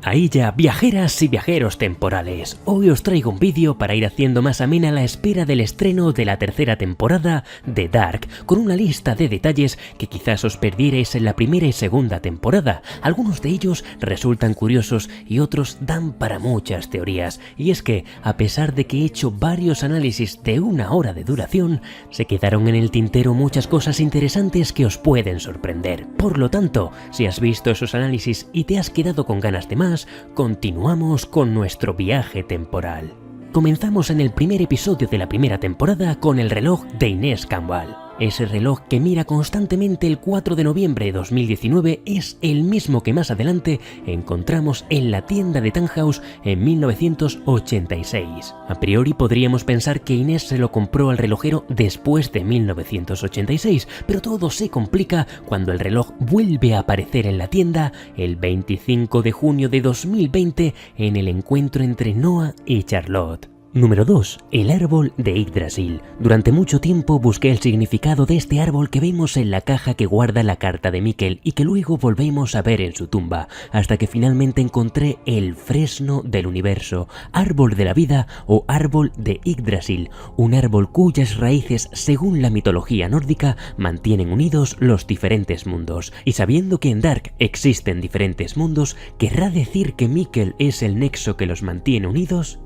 Ahí ya, viajeras y viajeros temporales, hoy os traigo un vídeo para ir haciendo más amena la espera del estreno de la tercera temporada de Dark, con una lista de detalles que quizás os perdierais en la primera y segunda temporada. Algunos de ellos resultan curiosos y otros dan para muchas teorías, y es que, a pesar de que he hecho varios análisis de 1 hora de duración, se quedaron en el tintero muchas cosas interesantes que os pueden sorprender. Por lo tanto, si has visto esos análisis y te has quedado con ganas de más, continuamos con nuestro viaje temporal. Comenzamos en el primer episodio de la primera temporada con el reloj de Inés Campbell. Ese reloj que mira constantemente el 4 de noviembre de 2019 es el mismo que más adelante encontramos en la tienda de Tannhaus en 1986. A priori podríamos pensar que Inés se lo compró al relojero después de 1986, pero todo se complica cuando el reloj vuelve a aparecer en la tienda el 25 de junio de 2020 en el encuentro entre Noah y Charlotte. Número 2. El árbol de Yggdrasil. Durante mucho tiempo busqué el significado de este árbol que vemos en la caja que guarda la carta de Mikkel y que luego volvemos a ver en su tumba, hasta que finalmente encontré el fresno del universo, árbol de la vida o árbol de Yggdrasil, un árbol cuyas raíces, según la mitología nórdica, mantienen unidos los diferentes mundos. Y sabiendo que en Dark existen diferentes mundos, ¿querrá decir que Mikkel es el nexo que los mantiene unidos?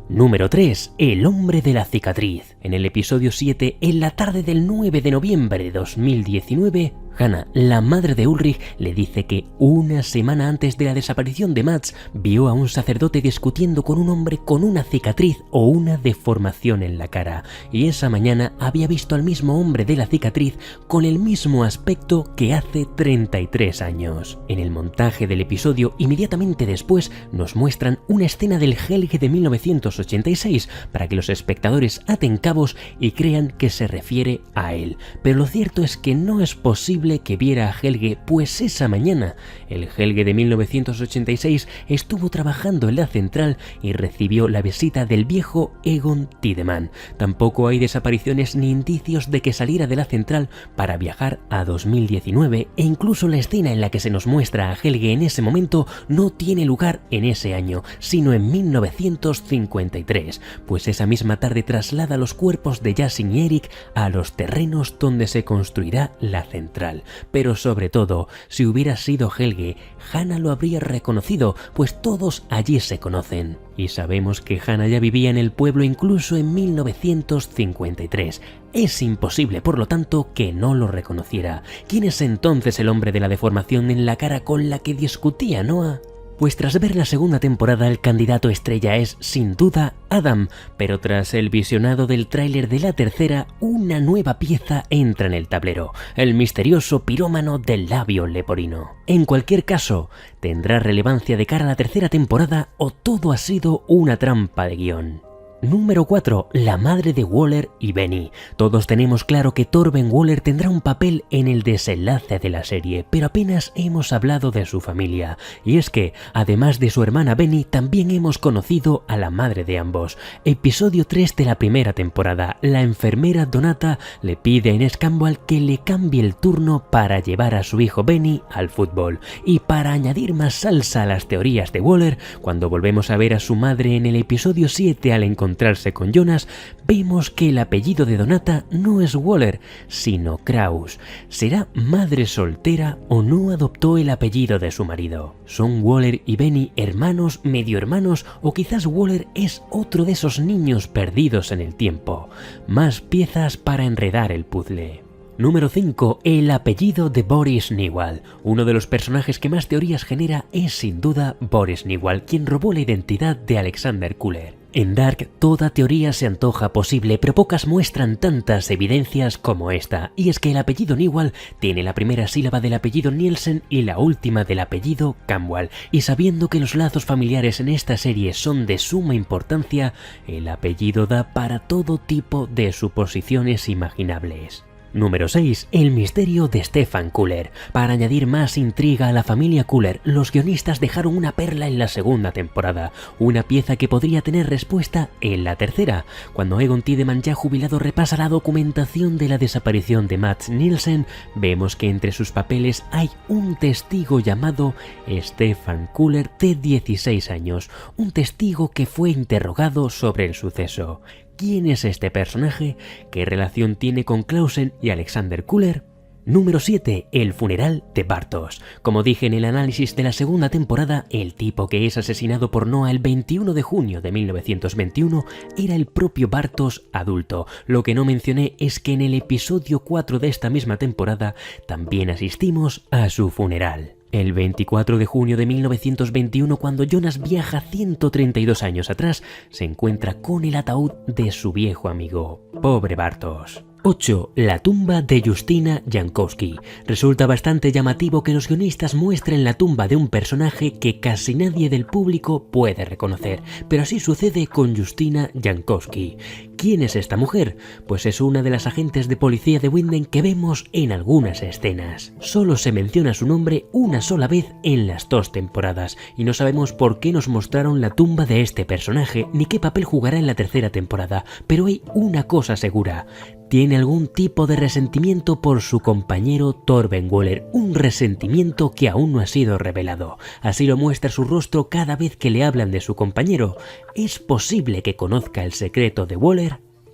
Número 3. El hombre de la cicatriz. En el episodio 7, en la tarde del 9 de noviembre de 2019, Hannah, la madre de Ulrich, le dice que una semana antes de la desaparición de Mats vio a un sacerdote discutiendo con un hombre con una cicatriz o una deformación en la cara, y esa mañana había visto al mismo hombre de la cicatriz con el mismo aspecto que hace 33 años. En el montaje del episodio, inmediatamente después, nos muestran una escena del Helge de 1986 para que los espectadores aten cabos y crean que se refiere a él. Pero lo cierto es que no es posible que viera a Helge, pues esa mañana el Helge de 1986 estuvo trabajando en la central y recibió la visita del viejo Egon Tiedemann. Tampoco hay desapariciones ni indicios de que saliera de la central para viajar a 2019, e incluso la escena en la que se nos muestra a Helge en ese momento no tiene lugar en ese año, sino en 1953, pues esa misma tarde traslada los cuerpos de Yasin y Erik a los terrenos donde se construirá la central. Pero sobre todo, si hubiera sido Helge, Hannah lo habría reconocido, pues todos allí se conocen. Y sabemos que Hannah ya vivía en el pueblo incluso en 1953. Es imposible, por lo tanto, que no lo reconociera. ¿Quién es entonces el hombre de la deformación en la cara con la que discutía Noah? Pues tras ver la segunda temporada, el candidato estrella es, sin duda, Adam, pero tras el visionado del tráiler de la tercera, una nueva pieza entra en el tablero, el misterioso pirómano del labio leporino. En cualquier caso, ¿tendrá relevancia de cara a la tercera temporada o todo ha sido una trampa de guión? Número 4. La madre de Waller y Benny. Todos tenemos claro que Torben Waller tendrá un papel en el desenlace de la serie, pero apenas hemos hablado de su familia. Y es que, además de su hermana Benny, también hemos conocido a la madre de ambos. Episodio 3 de la primera temporada. La enfermera Donata le pide a Inés Campbell que le cambie el turno para llevar a su hijo Benny al fútbol. Y para añadir más salsa a las teorías de Waller, cuando volvemos a ver a su madre en el episodio 7 al encontrarse con Jonas, vemos que el apellido de Donata no es Waller, sino Kraus. ¿Será madre soltera o no adoptó el apellido de su marido? ¿Son Waller y Benny hermanos, medio hermanos, o quizás Waller es otro de esos niños perdidos en el tiempo? Más piezas para enredar el puzzle. Número 5. El apellido de Boris Newell. Uno de los personajes que más teorías genera es sin duda Boris Newell, quien robó la identidad de Alexander Kuller. En Dark toda teoría se antoja posible, pero pocas muestran tantas evidencias como esta, y es que el apellido Newell tiene la primera sílaba del apellido Nielsen y la última del apellido Campbell, y sabiendo que los lazos familiares en esta serie son de suma importancia, el apellido da para todo tipo de suposiciones imaginables. Número 6. El misterio de Stefan Kuller. Para añadir más intriga a la familia Kuller, los guionistas dejaron una perla en la segunda temporada, una pieza que podría tener respuesta en la tercera. Cuando Egon Tiedemann, ya jubilado, repasa la documentación de la desaparición de Mats Nielsen, vemos que entre sus papeles hay un testigo llamado Stefan Kuller, de 16 años, un testigo que fue interrogado sobre el suceso. ¿Quién es este personaje? ¿Qué relación tiene con Clausen y Alexander Kuller? Número 7. El funeral de Bartosz. Como dije en el análisis de la segunda temporada, el tipo que es asesinado por Noah el 21 de junio de 1921 era el propio Bartosz adulto. Lo que no mencioné es que en el episodio 4 de esta misma temporada también asistimos a su funeral. El 24 de junio de 1921, cuando Jonas viaja 132 años atrás, se encuentra con el ataúd de su viejo amigo. Pobre Bartosz. 8. La tumba de Justyna Jankowski. Resulta bastante llamativo que los guionistas muestren la tumba de un personaje que casi nadie del público puede reconocer, pero así sucede con Justyna Jankowski. ¿Quién es esta mujer? Pues es una de las agentes de policía de Winden que vemos en algunas escenas. Solo se menciona su nombre una sola vez en las 2 temporadas, y no sabemos por qué nos mostraron la tumba de este personaje, ni qué papel jugará en la tercera temporada, pero hay una cosa segura: tiene algún tipo de resentimiento por su compañero Torben Waller, un resentimiento que aún no ha sido revelado. Así lo muestra su rostro cada vez que le hablan de su compañero. ¿Es posible que conozca el secreto de Waller?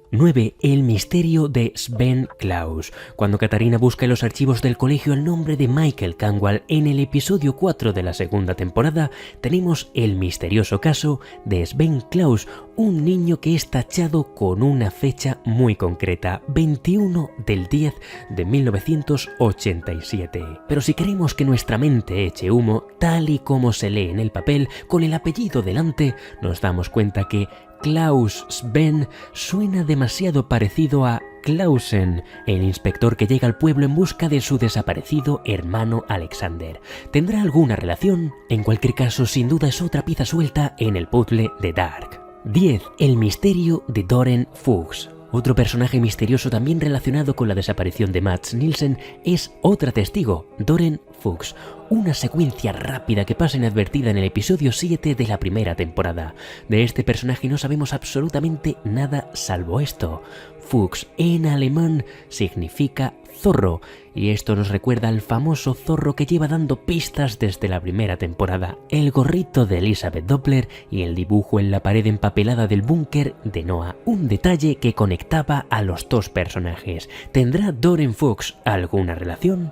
9. El misterio de Sven Klaus. Cuando Katarina busca en los archivos del colegio el nombre de Michael Canwall en el episodio 4 de la segunda temporada, tenemos el misterioso caso de Sven Klaus, un niño que es tachado con una fecha muy concreta, 21 del 10 de 1987. Pero si queremos que nuestra mente eche humo, tal y como se lee en el papel, con el apellido delante, nos damos cuenta que Klaus Sven suena demasiado parecido a Clausen, el inspector que llega al pueblo en busca de su desaparecido hermano Alexander. ¿Tendrá alguna relación? En cualquier caso, sin duda es otra pieza suelta en el puzzle de Dark. 10. El misterio de Doren Fuchs. Otro personaje misterioso también relacionado con la desaparición de Mats Nielsen es otra testigo, Doren Fuchs. Una secuencia rápida que pasa inadvertida en el episodio 7 de la primera temporada. De este personaje no sabemos absolutamente nada salvo esto. Fuchs en alemán significa zorro, y esto nos recuerda al famoso zorro que lleva dando pistas desde la primera temporada, el gorrito de Elizabeth Doppler y el dibujo en la pared empapelada del búnker de Noah, un detalle que conectaba a los 2 personajes. ¿Tendrá Doren Fuchs alguna relación?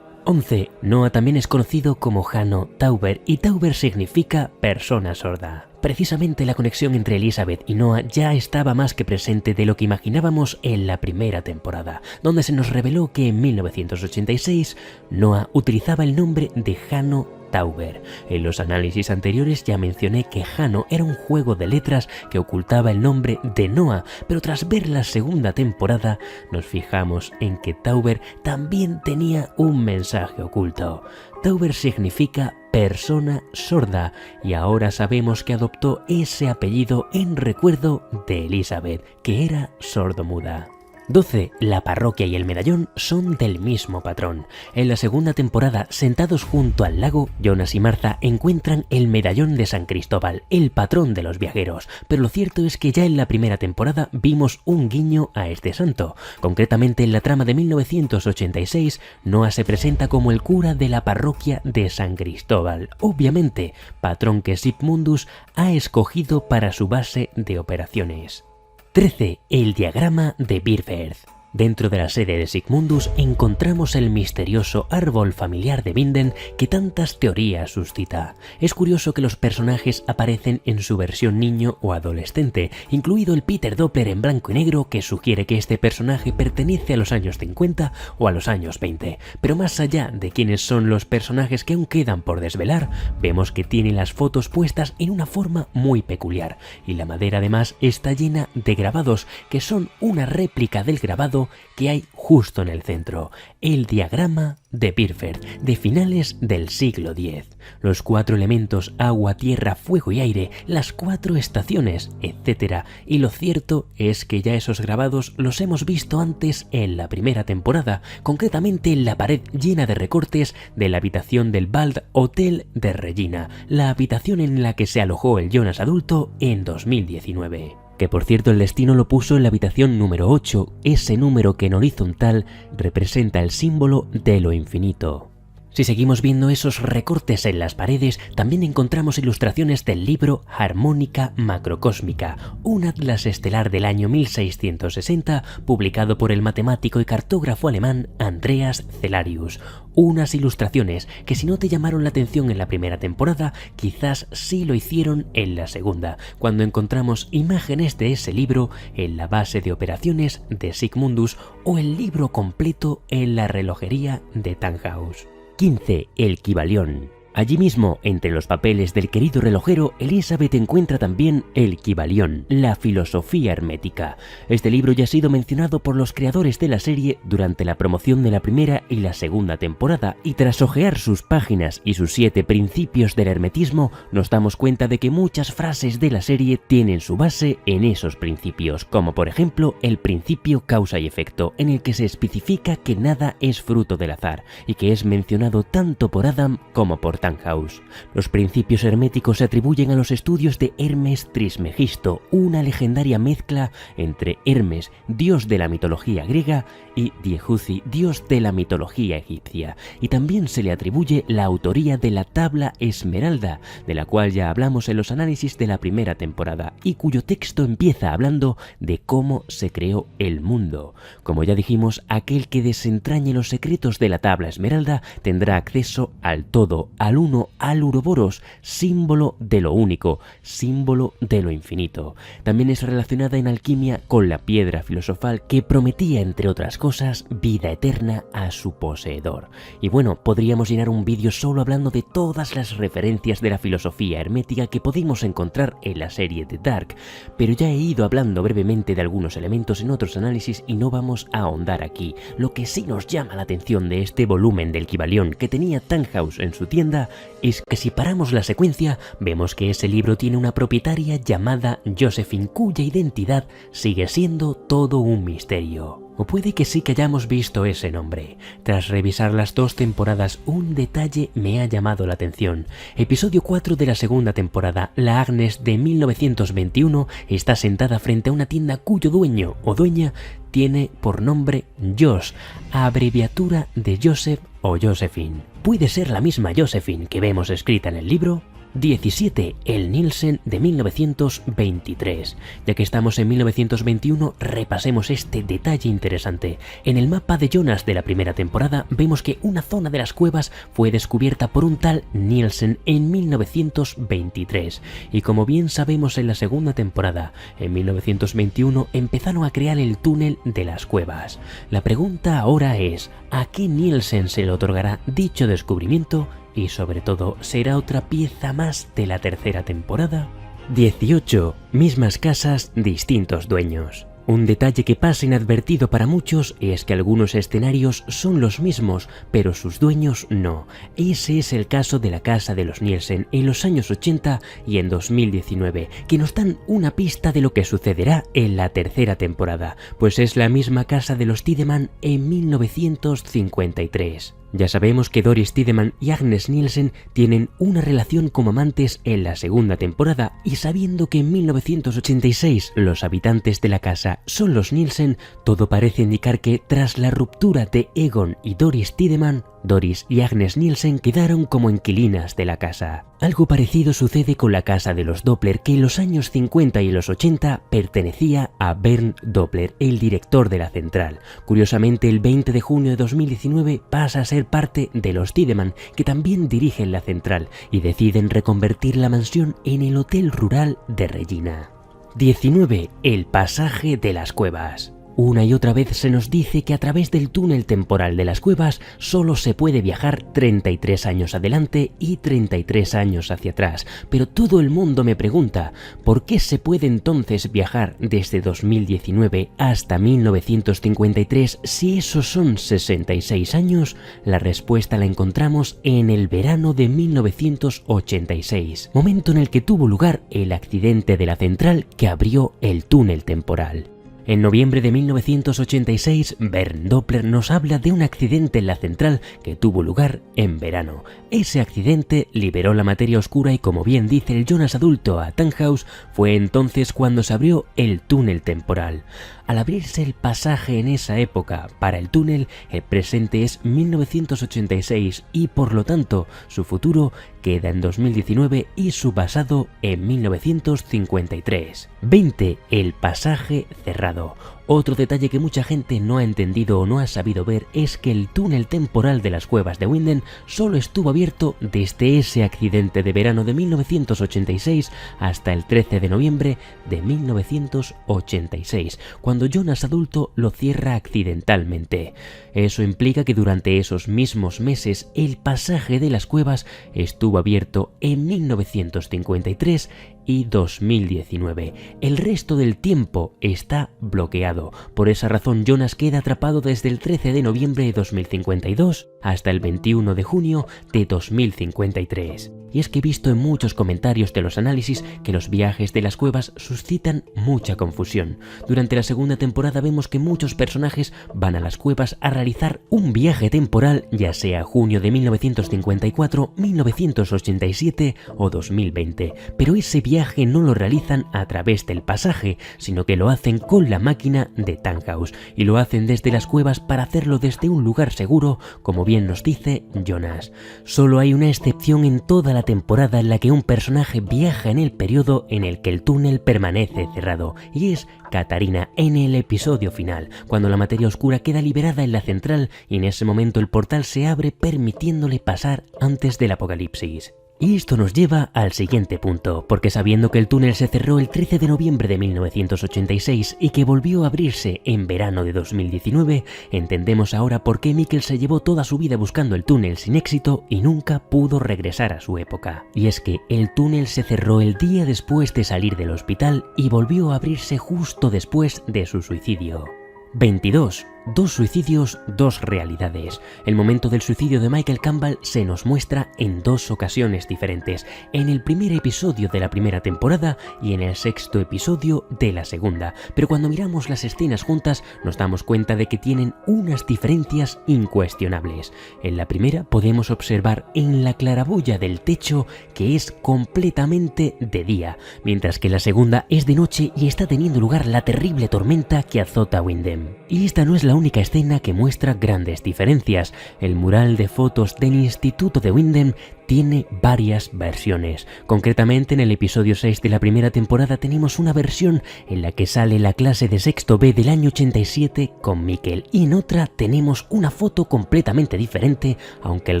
11. Noah también es conocido como Hanno Tauber, y Tauber significa persona sorda. Precisamente la conexión entre Elizabeth y Noah ya estaba más que presente de lo que imaginábamos en la primera temporada, donde se nos reveló que en 1986 Noah utilizaba el nombre de Hanno Tauber. En los análisis anteriores ya mencioné que Hanno era un juego de letras que ocultaba el nombre de Noah, pero tras ver la segunda temporada nos fijamos en que Tauber también tenía un mensaje oculto. Tauber significa persona sorda, y ahora sabemos que adoptó ese apellido en recuerdo de Elizabeth, que era sordomuda. 12. La parroquia y el medallón son del mismo patrón. En la segunda temporada, sentados junto al lago, Jonas y Martha encuentran el medallón de San Cristóbal, el patrón de los viajeros, pero lo cierto es que ya en la primera temporada vimos un guiño a este santo. Concretamente, en la trama de 1986, Noah se presenta como el cura de la parroquia de San Cristóbal, obviamente, patrón que Sigmundus ha escogido para su base de operaciones. 13. El diagrama de Birfirth. Dentro de la sede de Sigmundus encontramos el misterioso árbol familiar de Winden que tantas teorías suscita. Es curioso que los personajes aparecen en su versión niño o adolescente, incluido el Peter Doppler en blanco y negro, que sugiere que este personaje pertenece a los años 50 o a los años 20. Pero más allá de quiénes son los personajes que aún quedan por desvelar, vemos que tiene las fotos puestas en una forma muy peculiar, y la madera además está llena de grabados que son una réplica del grabado punto que hay justo en el centro, el diagrama de Birfer, de finales del siglo X. Los 4 elementos agua, tierra, fuego y aire, las 4 estaciones, etc. Y lo cierto es que ya esos grabados los hemos visto antes en la primera temporada, concretamente en la pared llena de recortes de la habitación del Bald Hotel de Regina, la habitación en la que se alojó el Jonas adulto en 2019. Que por cierto el destino lo puso en la habitación número 8, ese número que en horizontal representa el símbolo de lo infinito. Si seguimos viendo esos recortes en las paredes, también encontramos ilustraciones del libro Armónica Macrocósmica, un atlas estelar del año 1660 publicado por el matemático y cartógrafo alemán Andreas Cellarius. Unas ilustraciones que si no te llamaron la atención en la primera temporada, quizás sí lo hicieron en la segunda, cuando encontramos imágenes de ese libro en la base de operaciones de Sigmundus o el libro completo en la relojería de Tannhaus. 15. El Kybalión. Allí mismo, entre los papeles del querido relojero, Elizabeth encuentra también el Kybalión, la filosofía hermética. Este libro ya ha sido mencionado por los creadores de la serie durante la promoción de la primera y la segunda temporada, y tras hojear sus páginas y sus 7 principios del hermetismo, nos damos cuenta de que muchas frases de la serie tienen su base en esos principios, como por ejemplo el principio causa y efecto, en el que se especifica que nada es fruto del azar, y que es mencionado tanto por Adam como por Tannhaus. Los principios herméticos se atribuyen a los estudios de Hermes Trismegisto, una legendaria mezcla entre Hermes, dios de la mitología griega, y Diehuzi, dios de la mitología egipcia, y también se le atribuye la autoría de la tabla esmeralda, de la cual ya hablamos en los análisis de la primera temporada, y cuyo texto empieza hablando de cómo se creó el mundo. Como ya dijimos, aquel que desentrañe los secretos de la tabla esmeralda tendrá acceso al todo, al uno, al Uroboros, símbolo de lo único, símbolo de lo infinito. También es relacionada en alquimia con la piedra filosofal que prometía, entre otras cosas, vida eterna a su poseedor. Y bueno, podríamos llenar un vídeo solo hablando de todas las referencias de la filosofía hermética que pudimos encontrar en la serie de Dark, pero ya he ido hablando brevemente de algunos elementos en otros análisis y no vamos a ahondar aquí. Lo que sí nos llama la atención de este volumen del Kybalión que tenía Tannhaus en su tienda es que si paramos la secuencia, vemos que ese libro tiene una propietaria llamada Josephine, cuya identidad sigue siendo todo un misterio. O puede que sí que hayamos visto ese nombre. Tras revisar las 2 temporadas, un detalle me ha llamado la atención. Episodio 4 de la segunda temporada, la Agnes de 1921 está sentada frente a una tienda cuyo dueño o dueña tiene por nombre Josh, abreviatura de Joseph o Josephine. ¿Puede ser la misma Josephine que vemos escrita en el libro? 17. El Nielsen de 1923. Ya que estamos en 1921, repasemos este detalle interesante. En el mapa de Jonas de la primera temporada vemos que una zona de las cuevas fue descubierta por un tal Nielsen en 1923. Y como bien sabemos en la segunda temporada, en 1921 empezaron a crear el túnel de las cuevas. La pregunta ahora es, ¿a qué Nielsen se le otorgará dicho descubrimiento? Y sobre todo, ¿será otra pieza más de la tercera temporada? 18. Mismas casas, distintos dueños. Un detalle que pasa inadvertido para muchos es que algunos escenarios son los mismos, pero sus dueños no. Ese es el caso de la casa de los Nielsen en los años 80 y en 2019, que nos dan una pista de lo que sucederá en la tercera temporada, pues es la misma casa de los Tiedemann en 1953. Ya sabemos que Doris Tiedemann y Agnes Nielsen tienen una relación como amantes en la segunda temporada, y sabiendo que en 1986 los habitantes de la casa son los Nielsen, todo parece indicar que tras la ruptura de Egon y Doris Tiedemann, Doris y Agnes Nielsen quedaron como inquilinas de la casa. Algo parecido sucede con la casa de los Doppler, que en los años 50 y los 80 pertenecía a Bernd Doppler, el director de la central. Curiosamente, el 20 de junio de 2019 pasa a ser parte de los Tiedemann, que también dirigen la central y deciden reconvertir la mansión en el Hotel Rural de Regina. 19. El pasaje de las cuevas. Una y otra vez se nos dice que a través del túnel temporal de las cuevas solo se puede viajar 33 años adelante y 33 años hacia atrás, pero todo el mundo me pregunta, ¿por qué se puede entonces viajar desde 2019 hasta 1953 si esos son 66 años? La respuesta la encontramos en el verano de 1986, momento en el que tuvo lugar el accidente de la central que abrió el túnel temporal. En noviembre de 1986, Bernd Doppler nos habla de un accidente en la central que tuvo lugar en verano. Ese accidente liberó la materia oscura y, como bien dice el Jonas adulto a Tannhaus, fue entonces cuando se abrió el túnel temporal. Al abrirse el pasaje en esa época para el túnel, el presente es 1986 y por lo tanto su futuro queda en 2019 y su pasado en 1953. 20. El pasaje cerrado. Otro detalle que mucha gente no ha entendido o no ha sabido ver es que el túnel temporal de las cuevas de Winden solo estuvo abierto desde ese accidente de verano de 1986 hasta el 13 de noviembre de 1986, cuando Jonas adulto lo cierra accidentalmente. Eso implica que durante esos mismos meses el pasaje de las cuevas estuvo abierto en 1953 y 2019. El resto del tiempo está bloqueado. Por esa razón, Jonas queda atrapado desde el 13 de noviembre de 2052 hasta el 21 de junio de 2053. Y es que he visto en muchos comentarios de los análisis que los viajes de las cuevas suscitan mucha confusión. Durante la segunda temporada vemos que muchos personajes van a las cuevas a realizar un viaje temporal, ya sea junio de 1954, 1987 o 2020. Pero ese viaje no lo realizan a través del pasaje, sino que lo hacen con la máquina de Tannhaus. Y lo hacen desde las cuevas para hacerlo desde un lugar seguro, como bien nos dice Jonas. Solo hay una excepción en toda la temporada en la que un personaje viaja en el periodo en el que el túnel permanece cerrado, y es Katarina en el episodio final, cuando la materia oscura queda liberada en la central y en ese momento el portal se abre permitiéndole pasar antes del apocalipsis. Y esto nos lleva al siguiente punto, porque sabiendo que el túnel se cerró el 13 de noviembre de 1986 y que volvió a abrirse en verano de 2019, entendemos ahora por qué Mikkel se llevó toda su vida buscando el túnel sin éxito y nunca pudo regresar a su época. Y es que el túnel se cerró el día después de salir del hospital y volvió a abrirse justo después de su suicidio. 22. Dos suicidios, dos realidades. El momento del suicidio de Michael Campbell se nos muestra en dos ocasiones diferentes, en el primer episodio de la primera temporada y en el sexto episodio de la segunda, pero cuando miramos las escenas juntas nos damos cuenta de que tienen unas diferencias incuestionables. En la primera podemos observar en la claraboya del techo que es completamente de día, mientras que la segunda es de noche y está teniendo lugar la terrible tormenta que azota Windham. Y esta no es la única escena que muestra grandes diferencias. El mural de fotos del Instituto de Windham tiene varias versiones. Concretamente, en el episodio 6 de la primera temporada tenemos una versión en la que sale la clase de sexto B del año 87 con Mikkel, y en otra tenemos una foto completamente diferente, aunque el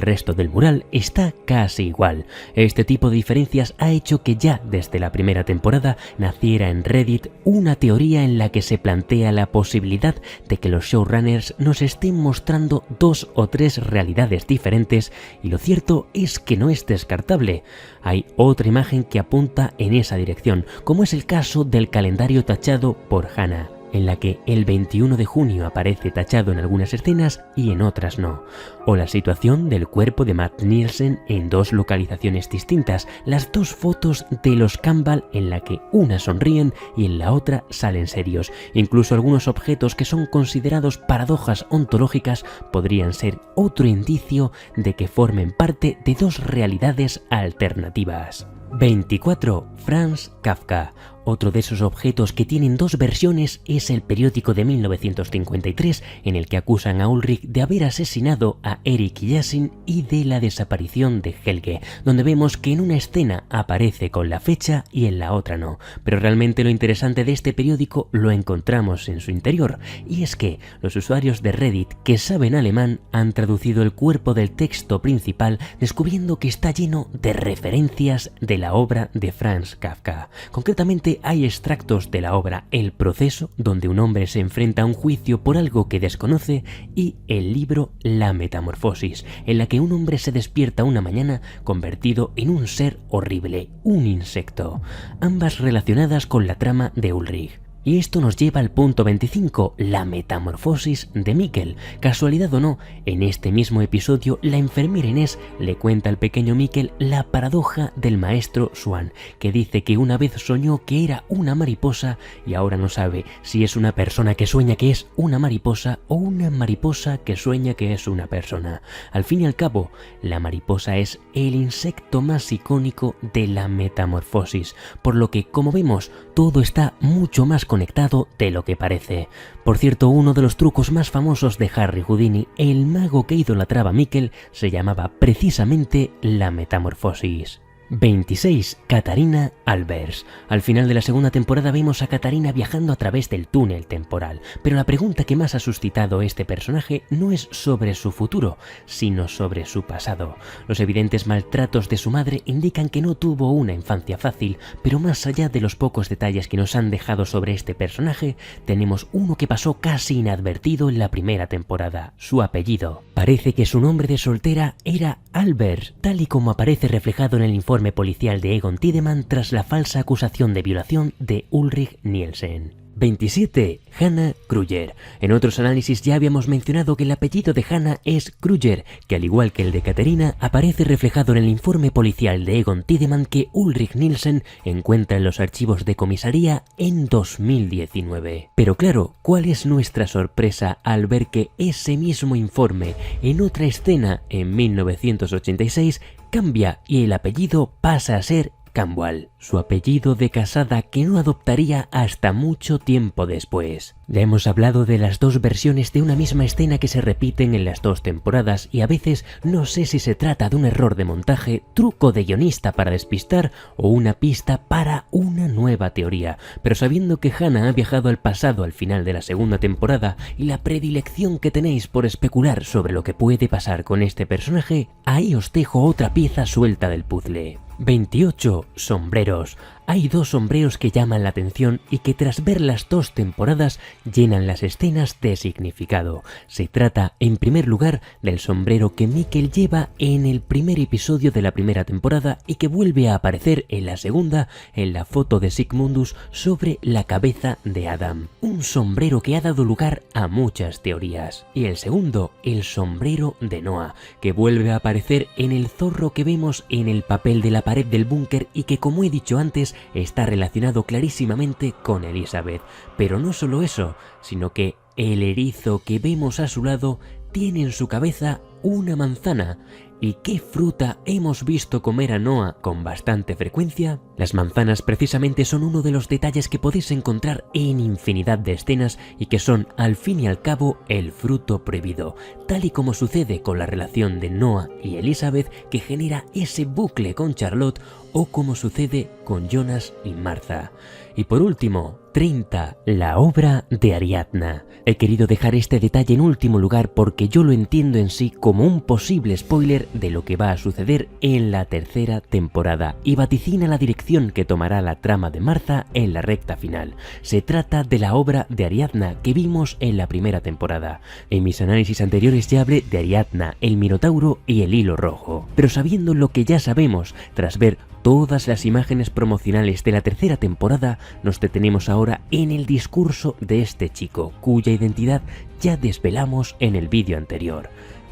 resto del mural está casi igual. Este tipo de diferencias ha hecho que ya desde la primera temporada naciera en Reddit una teoría en la que se plantea la posibilidad de que los showrunners nos estén mostrando dos o tres realidades diferentes, y lo cierto es que no es descartable. Hay otra imagen que apunta en esa dirección, como es el caso del calendario tachado por Hannah, en la que el 21 de junio aparece tachado en algunas escenas y en otras no. O la situación del cuerpo de Matt Nielsen en dos localizaciones distintas, las dos fotos de los Campbell en la que una sonríen y en la otra salen serios. Incluso algunos objetos que son considerados paradojas ontológicas podrían ser otro indicio de que formen parte de dos realidades alternativas. 24. Franz Kafka. Otro de esos objetos que tienen dos versiones es el periódico de 1953 en el que acusan a Ulrich de haber asesinado a Erik Yasin y de la desaparición de Helge, donde vemos que en una escena aparece con la fecha y en la otra no. Pero realmente lo interesante de este periódico lo encontramos en su interior, y es que los usuarios de Reddit que saben alemán han traducido el cuerpo del texto principal descubriendo que está lleno de referencias de la obra de Franz Kafka. Concretamente hay extractos de la obra El proceso, donde un hombre se enfrenta a un juicio por algo que desconoce, y el libro La metamorfosis, en la que un hombre se despierta una mañana convertido en un ser horrible, un insecto, ambas relacionadas con la trama de Ulrich. Y esto nos lleva al punto 25, la metamorfosis de Mikkel. Casualidad o no, en este mismo episodio la enfermera Inés le cuenta al pequeño Mikkel la paradoja del maestro Swan, que dice que una vez soñó que era una mariposa y ahora no sabe si es una persona que sueña que es una mariposa o una mariposa que sueña que es una persona. Al fin y al cabo, la mariposa es el insecto más icónico de la metamorfosis, por lo que, como vemos, todo está mucho más conectado de lo que parece. Por cierto, uno de los trucos más famosos de Harry Houdini, el mago que idolatraba a Mikkel, se llamaba precisamente la metamorfosis. 26. Katarina Albers. Al final de la segunda temporada vemos a Katarina viajando a través del túnel temporal, pero la pregunta que más ha suscitado este personaje no es sobre su futuro, sino sobre su pasado. Los evidentes maltratos de su madre indican que no tuvo una infancia fácil, pero más allá de los pocos detalles que nos han dejado sobre este personaje, tenemos uno que pasó casi inadvertido en la primera temporada: su apellido. Parece que su nombre de soltera era Albers, tal y como aparece reflejado en el informe policial de Egon Tiedemann tras la falsa acusación de violación de Ulrich Nielsen. 27. Hannah Kruger. En otros análisis ya habíamos mencionado que el apellido de Hannah es Kruger, que al igual que el de Katerina aparece reflejado en el informe policial de Egon Tiedemann que Ulrich Nielsen encuentra en los archivos de comisaría en 2019. Pero claro, ¿cuál es nuestra sorpresa al ver que ese mismo informe en otra escena en 1986 cambia y el apellido pasa a ser Campbell, su apellido de casada que no adoptaría hasta mucho tiempo después? Ya hemos hablado de las dos versiones de una misma escena que se repiten en las dos temporadas y a veces no sé si se trata de un error de montaje, truco de guionista para despistar o una pista para una nueva teoría, pero sabiendo que Hannah ha viajado al pasado al final de la segunda temporada y la predilección que tenéis por especular sobre lo que puede pasar con este personaje, ahí os dejo otra pieza suelta del puzzle. 28. Sombreros. Hay dos sombreros que llaman la atención y que tras ver las dos temporadas llenan las escenas de significado. Se trata, en primer lugar, del sombrero que Mikkel lleva en el primer episodio de la primera temporada y que vuelve a aparecer en la segunda en la foto de Sigmundus sobre la cabeza de Adam. Un sombrero que ha dado lugar a muchas teorías. Y el segundo, el sombrero de Noah, que vuelve a aparecer en el zorro que vemos en el papel de la pared del búnker y que, como he dicho antes, está relacionado clarísimamente con Elizabeth. Pero no solo eso, sino que el erizo que vemos a su lado tiene en su cabeza una manzana. ¿Y qué fruta hemos visto comer a Noah con bastante frecuencia? Las manzanas precisamente son uno de los detalles que podéis encontrar en infinidad de escenas y que son, al fin y al cabo, el fruto prohibido, tal y como sucede con la relación de Noah y Elizabeth, que genera ese bucle con Charlotte, o como sucede con Jonas y Martha. Y por último, 30. La obra de Ariadna. He querido dejar este detalle en último lugar porque yo lo entiendo en sí como un posible spoiler de lo que va a suceder en la tercera temporada y vaticina la dirección que tomará la trama de Martha en la recta final. Se trata de la obra de Ariadna que vimos en la primera temporada. En mis análisis anteriores ya hablé de Ariadna, el Minotauro y el Hilo Rojo. Pero sabiendo lo que ya sabemos, tras ver todas las imágenes promocionales de la tercera temporada, nos detenemos ahora en el discurso de este chico, cuya identidad ya desvelamos en el vídeo anterior.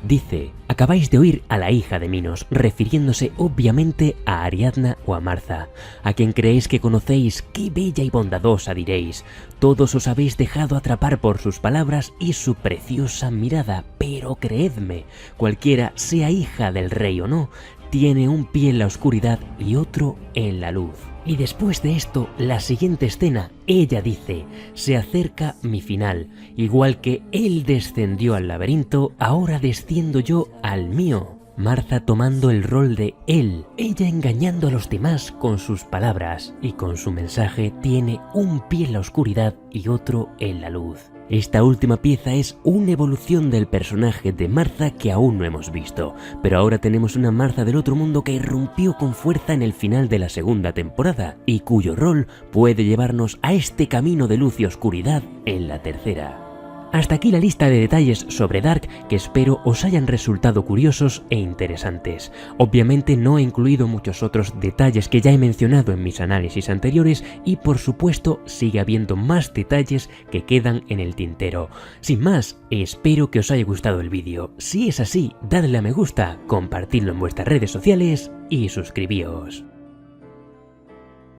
Dice: acabáis de oír a la hija de Minos, refiriéndose obviamente a Ariadna o a Martha. A quien creéis que conocéis, qué bella y bondadosa diréis. Todos os habéis dejado atrapar por sus palabras y su preciosa mirada, pero creedme, cualquiera, sea hija del rey o no, tiene un pie en la oscuridad y otro en la luz. Y después de esto, la siguiente escena, ella dice: se acerca mi final. Igual que él descendió al laberinto, ahora desciendo yo al mío. Martha tomando el rol de él, ella engañando a los demás con sus palabras, y con su mensaje tiene un pie en la oscuridad y otro en la luz. Esta última pieza es una evolución del personaje de Martha que aún no hemos visto, pero ahora tenemos una Martha del otro mundo que irrumpió con fuerza en el final de la segunda temporada y cuyo rol puede llevarnos a este camino de luz y oscuridad en la tercera. Hasta aquí la lista de detalles sobre Dark que espero os hayan resultado curiosos e interesantes. Obviamente no he incluido muchos otros detalles que ya he mencionado en mis análisis anteriores y por supuesto sigue habiendo más detalles que quedan en el tintero. Sin más, espero que os haya gustado el vídeo. Si es así, dadle a me gusta, compartidlo en vuestras redes sociales y suscribíos.